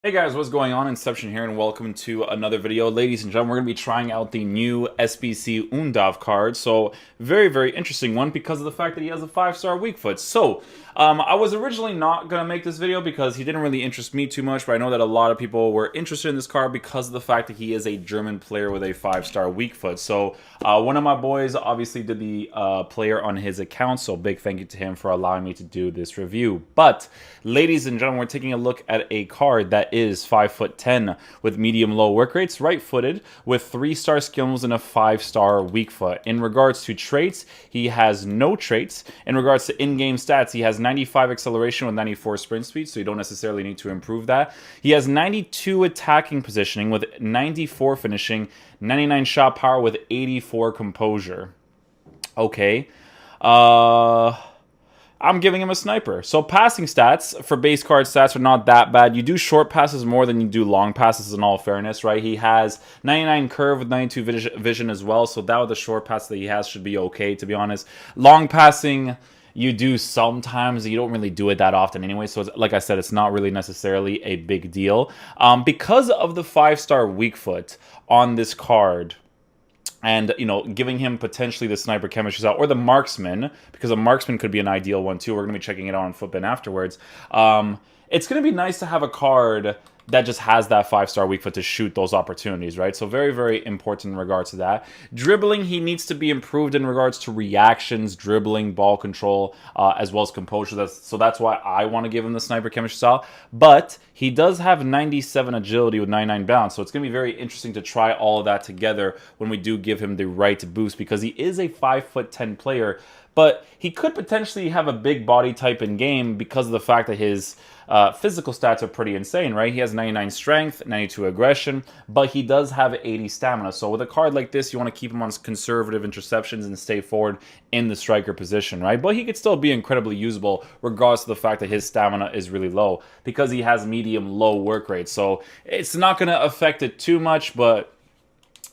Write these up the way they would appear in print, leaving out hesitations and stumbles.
Hey guys, what's going on? Inception here, and welcome to another video. Ladies and gentlemen, we're going to be trying out the new SBC Undav card. So, very interesting one because of the fact that he has a 5-star weak foot. So, I was originally not going to make this video because he didn't really interest me too much, but I know that a lot of people were interested in this card because of the fact that he is a German player with a 5-star weak foot. So, one of my boys obviously did the player on his account, so big thank you to him for allowing me to do this review. But, ladies and gentlemen, we're taking a look at a card that is 5'10" with medium-low work rates, right-footed, with 3-star skills and a 5-star weak foot. In regards to traits, he has no traits. In regards to in-game stats, he has 95 acceleration with 94 sprint speed, so you don't necessarily need to improve that. He has 92 attacking positioning with 94 finishing, 99 shot power with 84 composure. Okay. I'm giving him a sniper. So passing stats for base card stats are not that bad. You do short passes more than you do long passes in all fairness, right? He has 99 curve with 92 vision as well. So that with the short pass that he has should be okay, to be honest. Long passing, you do sometimes. You don't really do it that often anyway. So it's, like I said, it's not really necessarily a big deal. Because of the 5-star weak foot on this card, and, you know, giving him potentially the sniper chemistry style or the marksman, because a marksman could be an ideal one too. We're going to be checking it out on Footbin afterwards. It's going to be nice to have a card that just has that 5-star weak foot to shoot those opportunities, right? So very important in regards to that. Dribbling, he needs to be improved in regards to reactions, dribbling, ball control, as well as composure. So that's why I want to give him the sniper chemistry style. But he does have 97 agility with 99 balance, so it's going to be very interesting to try all of that together when we do give him the right boost, because he is a 5'10" player, but he could potentially have a big body type in game because of the fact that his physical stats are pretty insane, right? He has 99 strength, 92 aggression, but he does have 80 stamina. So with a card like this, you want to keep him on conservative interceptions and stay forward in the striker position, right? But he could still be incredibly usable regardless of the fact that his stamina is really low because he has medium-low work rate. So it's not going to affect it too much, but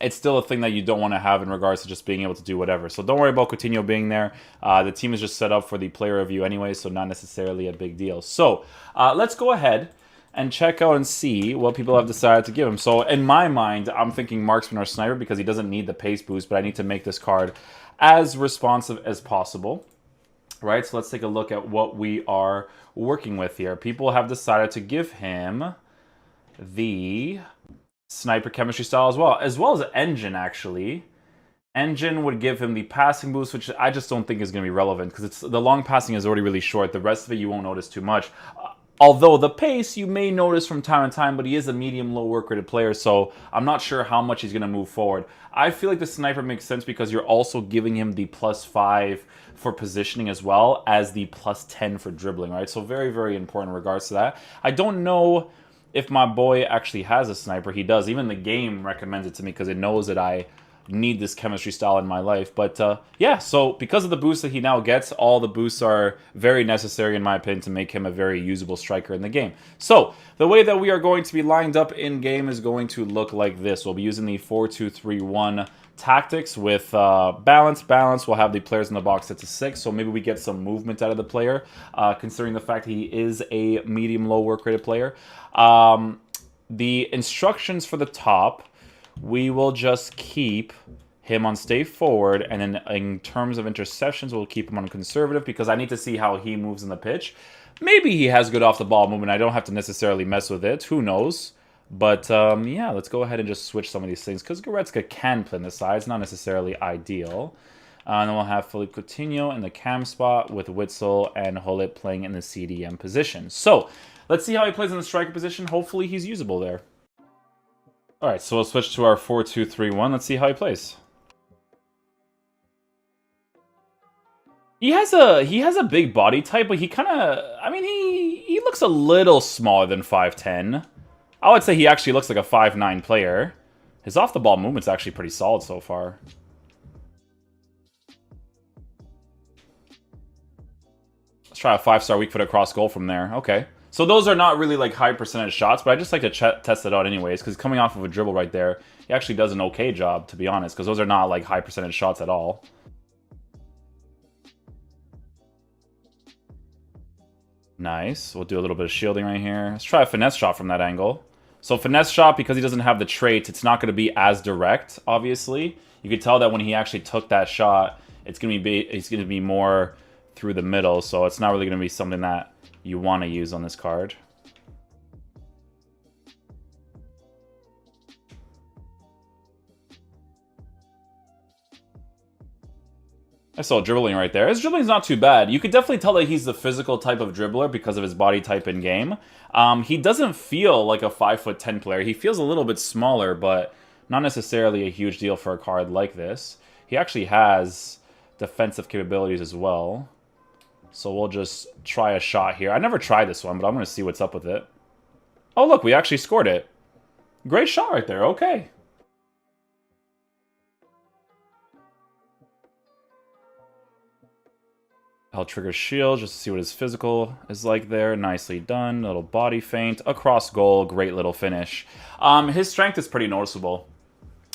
it's still a thing that you don't want to have in regards to just being able to do whatever. So don't worry about Coutinho being there. The team is just set up for the player review anyway, so not necessarily a big deal. So let's go ahead and check out and see what people have decided to give him. So in my mind, I'm thinking marksman or sniper because he doesn't need the pace boost, but I need to make this card as responsive as possible. Right, so let's take a look at what we are working with here. People have decided to give him the sniper chemistry style as well as engine, actually. Engine would give him the passing boost, which I just don't think is going to be relevant because the long passing is already really short. The rest of it you won't notice too much. Although the pace you may notice from time to time, but he is a medium-low work-rated player, so I'm not sure how much he's going to move forward. I feel like the sniper makes sense because you're also giving him the +5 for positioning as well as the +10 for dribbling, right? So very important in regards to that. I don't know if my boy actually has a sniper. He does. Even the game recommends it to me because it knows that I need this chemistry style in my life. But yeah, so because of the boost that he now gets, all the boosts are very necessary in my opinion to make him a very usable striker in the game. So the way that we are going to be lined up in game is going to look like this. We'll be using the 4-2-3-1 tactics with balance. We'll have the players in the box set to 6, so maybe we get some movement out of the player, considering the fact that he is a medium-low work-rated player. The instructions for the top, we will just keep him on stay forward, and then in terms of interceptions, we'll keep him on conservative because I need to see how he moves in the pitch. Maybe he has good off-the-ball movement. I don't have to necessarily mess with it. Who knows? But yeah, let's go ahead and just switch some of these things because Goretzka can play in the side. It's not necessarily ideal. And then we'll have Philippe Coutinho in the cam spot with Witzel and Hullet playing in the CDM position. So let's see how he plays in the striker position. Hopefully he's usable there. All right, so we'll switch to our 4-2-3-1. Let's see how he plays. He has a big body type, but he kind of, I mean, he looks a little smaller than 5'10". I would say he actually looks like a 5'9" player. His off-the-ball movement's actually pretty solid so far. Let's try a 5-star weak foot across goal from there. Okay. So those are not really like high percentage shots, but I just like to test it out anyways, because coming off of a dribble right there, he actually does an okay job, to be honest, because those are not like high percentage shots at all. Nice. We'll do a little bit of shielding right here. Let's try a finesse shot from that angle. So finesse shot, because he doesn't have the traits, it's not going to be as direct, obviously. You could tell that when he actually took that shot, it's going to be more through the middle, so it's not really going to be something that you want to use on this card. I saw dribbling right there. His dribbling's not too bad. You could definitely tell that he's the physical type of dribbler because of his body type in game. He doesn't feel like a 5'10" player. He feels a little bit smaller, but not necessarily a huge deal for a card like this. He actually has defensive capabilities as well. So we'll just try a shot here. I never tried this one, but I'm going to see what's up with it. Oh, look, we actually scored it. Great shot right there. Okay. I'll trigger shield just to see what his physical is like there. Nicely done. Little body feint. Across goal. Great little finish. His strength is pretty noticeable.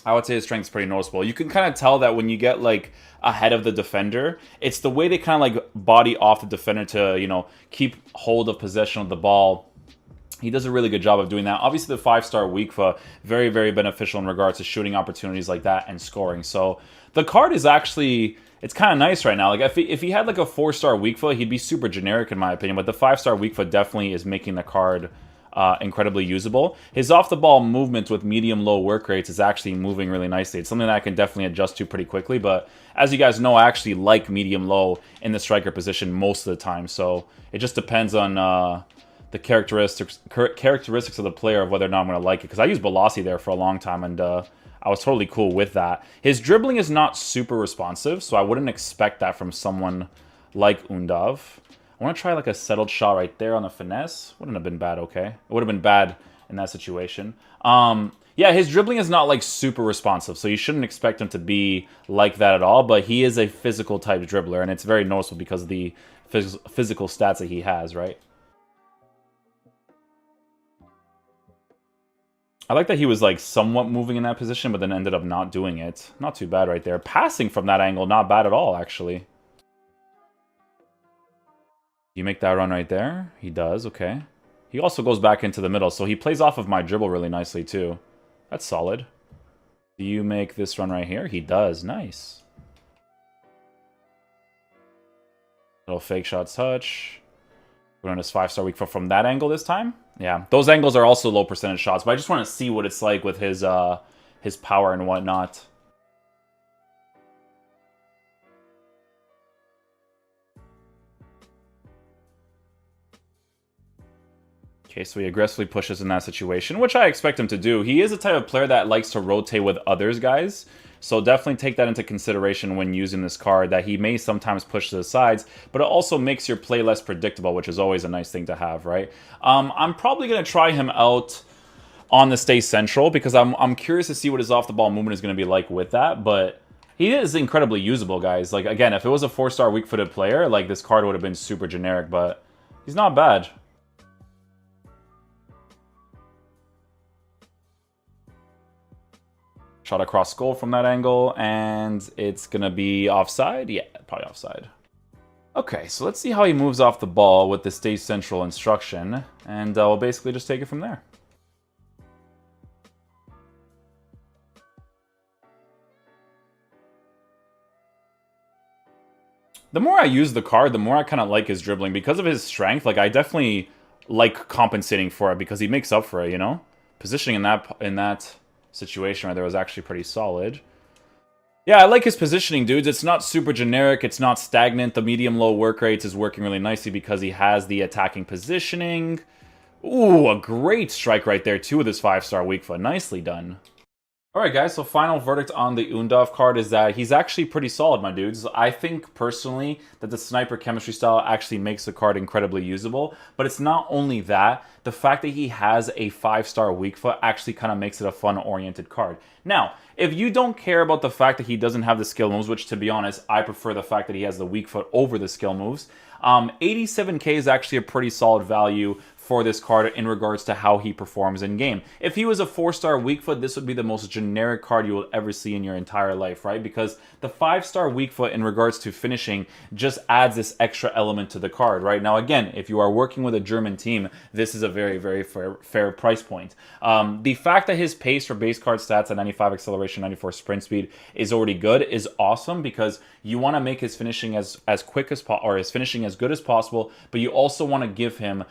I would say his strength is pretty noticeable. You can kind of tell that when you get, like, ahead of the defender, it's the way they kind of, like, body off the defender to, you know, keep hold of possession of the ball. He does a really good job of doing that. Obviously, the 5-star weak foot, very, very beneficial in regards to shooting opportunities like that and scoring. So the card is actually, it's kind of nice right now. Like if he had like a 4-star weak foot, he'd be super generic in my opinion. But the 5-star weak foot definitely is making the card incredibly usable. His off-the-ball movement with medium-low work rates is actually moving really nicely. It's something that I can definitely adjust to pretty quickly. But as you guys know, I actually like medium-low in the striker position most of the time. So it just depends on the characteristics of the player of whether or not I'm going to like it. Because I used Balassi there for a long time, and I was totally cool with that. His dribbling is not super responsive, so I wouldn't expect that from someone like Undav. I want to try like a settled shot right there on the finesse. Wouldn't have been bad, okay? It would have been bad in that situation. Yeah, his dribbling is not like super responsive, so you shouldn't expect him to be like that at all, but he is a physical type dribbler, and it's very noticeable because of the physical stats that he has, right? I like that he was like somewhat moving in that position, but then ended up not doing it. Not too bad right there. Passing from that angle, not bad at all, actually. You make that run right there? He does, okay. He also goes back into the middle, so he plays off of my dribble really nicely, too. That's solid. Do you make this run right here? He does, nice. Little fake shot touch. We're on his 5-star weak foot from that angle this time. Yeah, those angles are also low percentage shots, but I just want to see what it's like with his power and whatnot. Okay, so he aggressively pushes in that situation, which I expect him to do. He is a type of player that likes to rotate with others, guys. So definitely take that into consideration when using this card, that he may sometimes push to the sides, but it also makes your play less predictable, which is always a nice thing to have, right? I'm probably going to try him out on the stay central because I'm curious to see what his off-the-ball movement is going to be like with that, but he is incredibly usable, guys. Like, again, if it was a 4-star weak-footed player, like, this card would have been super generic, but he's not bad. Shot across goal from that angle, and it's going to be offside? Yeah, probably offside. Okay, so let's see how he moves off the ball with the stay central instruction, and we'll basically just take it from there. The more I use the card, the more I kind of like his dribbling. Because of his strength, like, I definitely like compensating for it because he makes up for it, you know? Positioning in that situation right there was actually pretty solid. Yeah, I like his positioning, dudes. It's not super generic. It's not stagnant. The medium-low work rates is working really nicely because he has the attacking positioning. Ooh, a great strike right there, too, with his 5-star weak foot. Nicely done. Alright guys, so final verdict on the Undav card is that he's actually pretty solid, my dudes. I think, personally, that the sniper chemistry style actually makes the card incredibly usable. But it's not only that, the fact that he has a 5-star weak foot actually kind of makes it a fun-oriented card. Now, if you don't care about the fact that he doesn't have the skill moves, which, to be honest, I prefer the fact that he has the weak foot over the skill moves, 87k is actually a pretty solid value for this card in regards to how he performs in game. If he was a 4-star weak foot, this would be the most generic card you will ever see in your entire life, right? Because the 5-star weak foot in regards to finishing just adds this extra element to the card, right? Now, again, if you are working with a German team, this is a very, very fair price point. The fact that his pace for base card stats at 95 acceleration, 94 sprint speed is already good is awesome, because you want to make his finishing as quick as possible, or his finishing as good as possible, but you also want to give him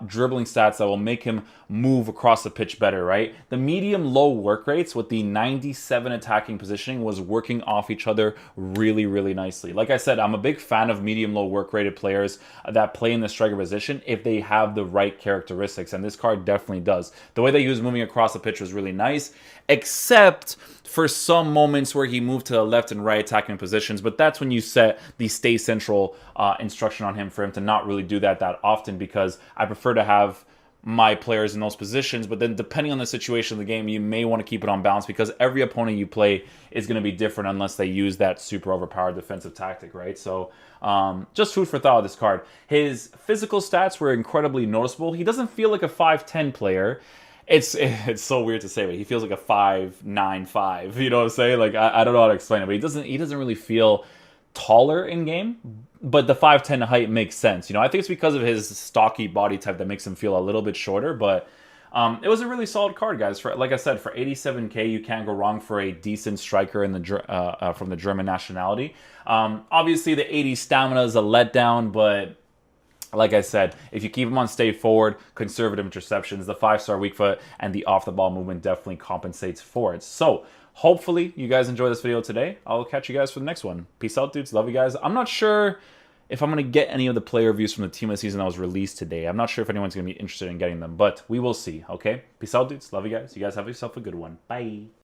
dribbling stats that will make him move across the pitch better, right? The medium-low work rates with the 97 attacking positioning was working off each other really, really nicely. Like I said, I'm a big fan of medium-low work-rated players that play in the striker position if they have the right characteristics, and this card definitely does. The way that he was moving across the pitch was really nice, except for some moments where he moved to the left and right attacking positions, but that's when you set the stay central instruction on him for him to not really do that often, because I prefer to have my players in those positions. But then depending on the situation of the game, you may want to keep it on balance, because every opponent you play is going to be different unless they use that super overpowered defensive tactic, right? So just food for thought with this card. His physical stats were incredibly noticeable. He doesn't feel like a 5'10 player. It's so weird to say, but he feels like a 5'9", you know what I'm saying? Like, I don't know how to explain it, but he doesn't really feel taller in game, but the 5'10" height makes sense. You know, I think it's because of his stocky body type that makes him feel a little bit shorter, but it was a really solid card, guys. For, like I said, for 87k, you can't go wrong for a decent striker in the from the German nationality. Obviously, the 80 stamina is a letdown, but like I said, if you keep him on stay forward, conservative interceptions, the 5-star weak foot, and the off-the-ball movement definitely compensates for it. So hopefully you guys enjoyed this video today. I'll catch you guys for the next one. Peace out, dudes. Love you guys. I'm not sure if I'm going to get any of the player reviews from the team of the season that was released today. I'm not sure if anyone's going to be interested in getting them, but we will see, okay? Peace out, dudes. Love you guys. You guys have yourself a good one. Bye.